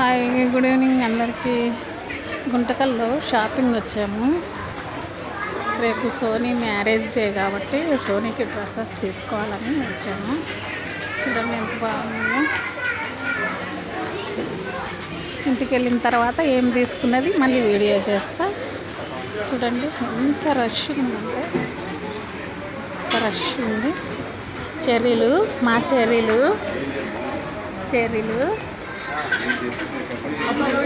Hi, good evening అందరికీ. గుంటకల్లో shopping వచ్చాము. రేపు సోనీ మ్యారేజ్ డే కాబట్టి సోనీకి డ్రెస్సెస్ తీసుకోవాలని వచ్చాము. చూడండి ఎంత బాగుందో. ఇంటికి వెళ్ళిన తర్వాత ఏం తీసుకున్నది మళ్ళీ వీడియో చేస్తా. చూడండి ఎంత రష్ ఉందంటే రష్ ఉంది. చెర్రీలు, మా చెర్రీలు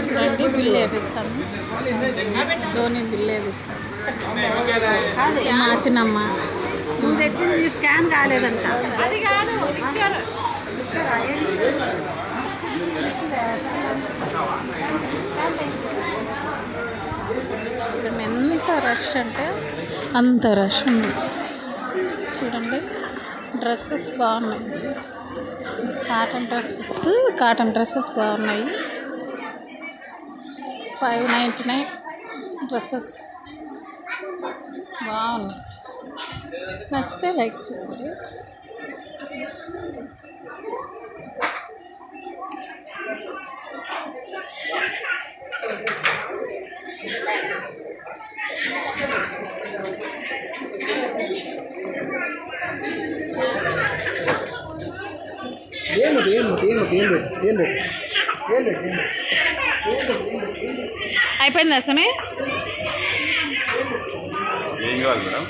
చూడండి. బిల్లు వేపిస్తాను, సోనీ బిల్లు వేపిస్తాను. మా చిన్నమ్మ నువ్వు తెచ్చింది స్కాన్ కాలేదంట. అది కాదు, చూడండి ఎంత రష్ అంటే అంత రష్ ఉంది. చూడండి డ్రెస్సెస్ బాగున్నాయి. కాటన్ డ్రెస్సెస్ బాగున్నాయి. 599 డ్రెస్సెస్ బాగున్నాయి. నచ్చితే లైక్ చేయండి. అయిపోయింది అసలు. ఏం కావాలి మేడం?